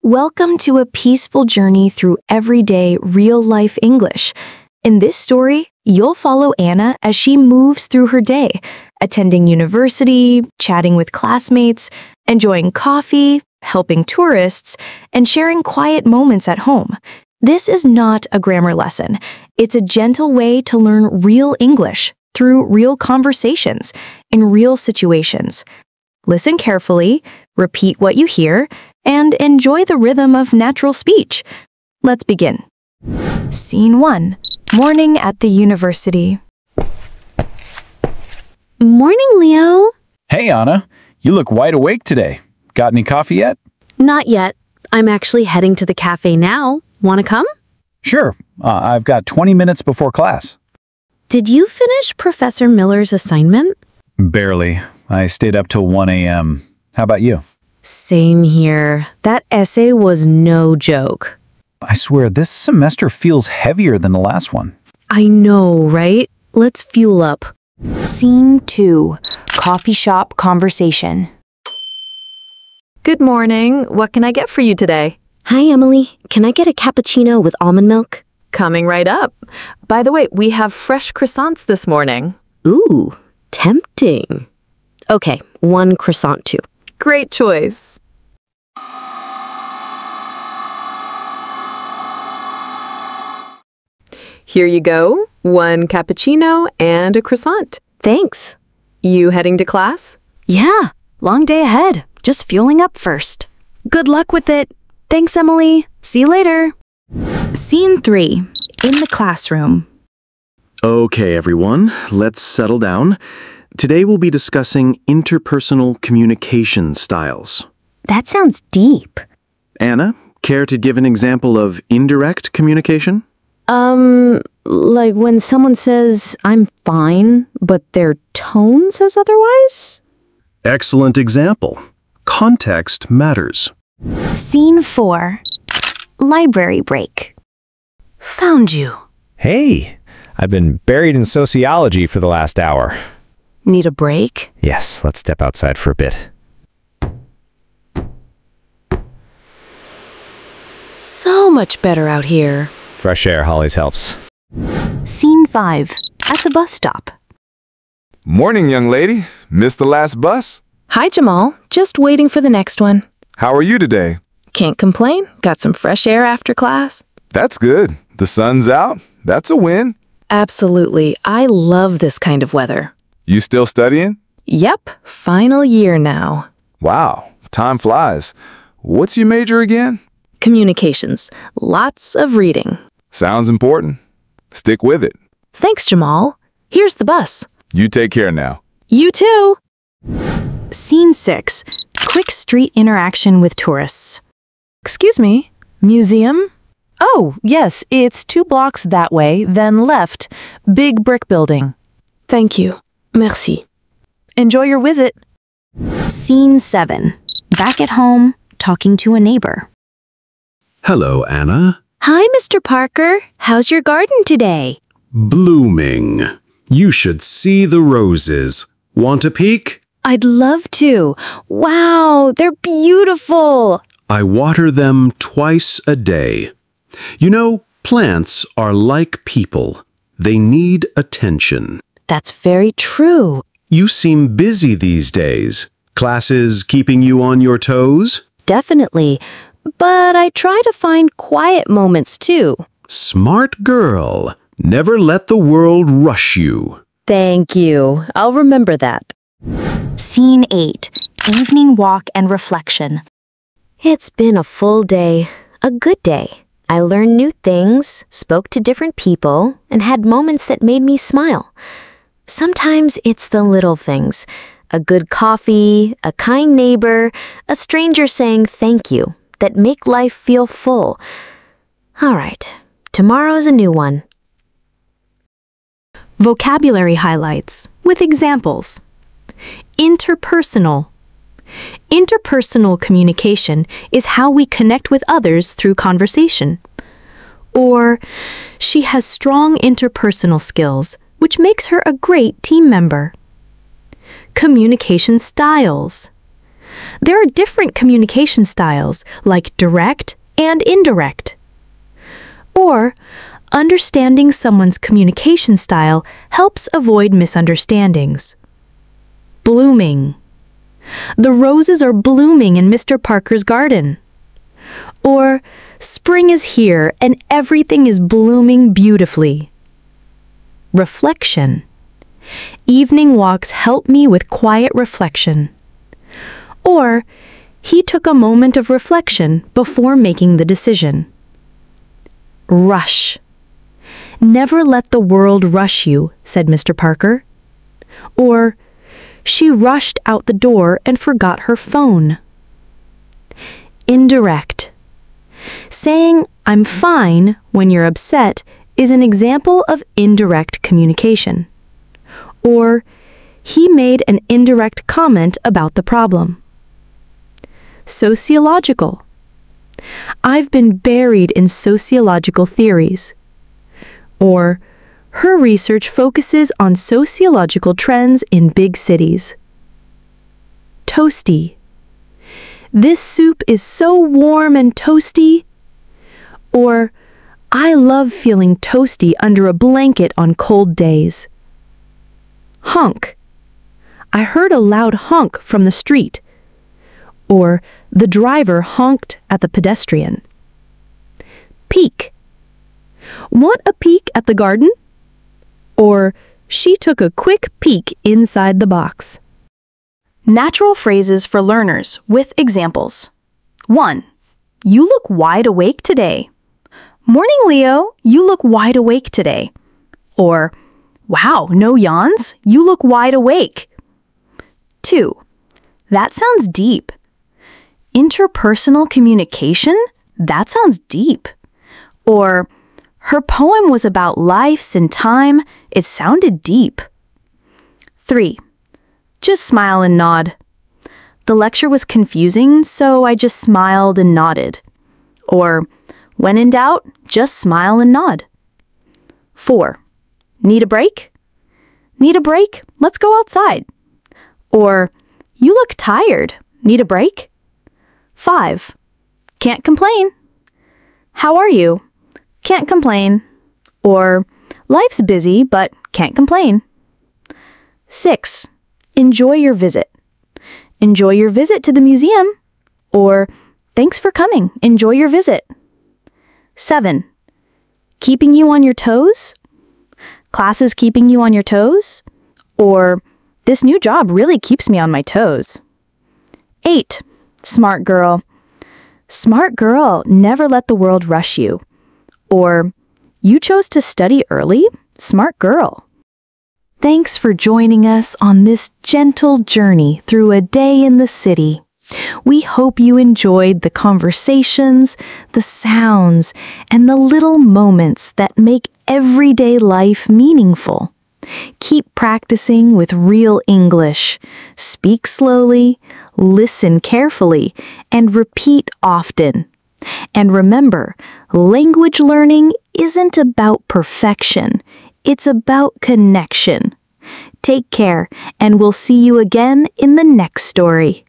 Welcome to a peaceful journey through everyday, real-life English. In this story, you'll follow Anna as she moves through her day, attending university, chatting with classmates, enjoying coffee, helping tourists, and sharing quiet moments at home. This is not a grammar lesson. It's a gentle way to learn real English through real conversations in real situations. Listen carefully, repeat what you hear, and enjoy the rhythm of natural speech. Let's begin. Scene 1. Morning at the university. Morning, Leo. Hey, Anna. You look wide awake today. Got any coffee yet? Not yet. I'm actually heading to the cafe now. Want to come? Sure. I've got 20 minutes before class. Did you finish Professor Miller's assignment? Barely. I stayed up till 1 a.m. How about you? Same here. That essay was no joke. I swear, this semester feels heavier than the last one. I know, right? Let's fuel up. Scene 2. Coffee shop conversation. Good morning. What can I get for you today? Hi, Emily. Can I get a cappuccino with almond milk? Coming right up. By the way, we have fresh croissants this morning. Ooh, tempting. Okay, 1 croissant too. Great choice. Here you go. 1 cappuccino and a croissant. Thanks. You heading to class? Yeah, long day ahead. Just fueling up first. Good luck with it. Thanks, Emily. See you later. Scene 3. In the classroom. Okay, everyone, let's settle down. Today we'll be discussing interpersonal communication styles. That sounds deep. Anna, care to give an example of indirect communication? Like when someone says, I'm fine, but their tone says otherwise? Excellent example. Context matters. Scene 4. Library break. Found you. Hey, I've been buried in sociology for the last hour. Need a break? Yes, let's step outside for a bit. So much better out here. Fresh air always helps. Scene 5. At the bus stop. Morning, young lady. Missed the last bus? Hi, Jamal. Just waiting for the next one. How are you today? Can't complain. Got some fresh air after class. That's good. The sun's out. That's a win. Absolutely. I love this kind of weather. You still studying? Yep, final year now. Wow, time flies. What's your major again? Communications. Lots of reading. Sounds important. Stick with it. Thanks, Jamal. Here's the bus. You take care now. You too. Scene 6. Quick street interaction with tourists. Excuse me, museum? Oh, yes, it's 2 blocks that way, then left. Big brick building. Thank you. Merci. Enjoy your visit. Scene 7. Back at home, talking to a neighbor. Hello, Anna. Hi, Mr. Parker. How's your garden today? Blooming. You should see the roses. Want a peek? I'd love to. Wow, they're beautiful. I water them twice a day. You know, plants are like people. They need attention. That's very true. You seem busy these days. Classes keeping you on your toes? Definitely. But I try to find quiet moments too. Smart girl. Never let the world rush you. Thank you. I'll remember that. Scene 8. Evening walk and reflection. It's been a full day. A good day. I learned new things, spoke to different people, and had moments that made me smile. Sometimes it's the little things. A good coffee, a kind neighbor, a stranger saying thank you that make life feel full. All right, tomorrow's a new one. Vocabulary highlights with examples. Interpersonal. Interpersonal communication is how we connect with others through conversation. Or, she has strong interpersonal skills, which makes her a great team member. Communication styles. There are different communication styles, like direct and indirect. Or, understanding someone's communication style helps avoid misunderstandings. Blooming. The roses are blooming in Mr. Parker's garden. Or, spring is here and everything is blooming beautifully. Reflection. Evening walks help me with quiet reflection. Or, he took a moment of reflection before making the decision. Rush. Never let the world rush you, said Mr. Parker. Or, she rushed out the door and forgot her phone. Indirect. Saying, I'm fine when you're upset is an example of indirect communication. Or, he made an indirect comment about the problem. Sociological. I've been buried in sociological theories. Or, her research focuses on sociological trends in big cities. Toasty. This soup is so warm and toasty. Or, I love feeling toasty under a blanket on cold days. Honk. I heard a loud honk from the street. Or, the driver honked at the pedestrian. Peek. Want a peek at the garden? Or, she took a quick peek inside the box. Natural phrases for learners with examples. 1. You look wide awake today. Morning, Leo. You look wide awake today. Or, wow, no yawns. You look wide awake. 2. That sounds deep. Interpersonal communication? That sounds deep. Or, her poem was about lives and time. It sounded deep. 3. Just smile and nod. The lecture was confusing, so I just smiled and nodded. Or, when in doubt, just smile and nod. 4. Need a break? Need a break? Let's go outside. Or, you look tired. Need a break? 5. Can't complain. How are you? Can't complain. Or, life's busy, but can't complain. 6. Enjoy your visit. Enjoy your visit to the museum. Or, thanks for coming. Enjoy your visit. 7. Keeping you on your toes? Class is keeping you on your toes? Or, this new job really keeps me on my toes. 8. Smart girl. Smart girl, never let the world rush you. Or, you chose to study early? Smart girl. Thanks for joining us on this gentle journey through a day in the city. We hope you enjoyed the conversations, the sounds, and the little moments that make everyday life meaningful. Keep practicing with real English. Speak slowly, listen carefully, and repeat often. And remember, language learning isn't about perfection. It's about connection. Take care, and we'll see you again in the next story.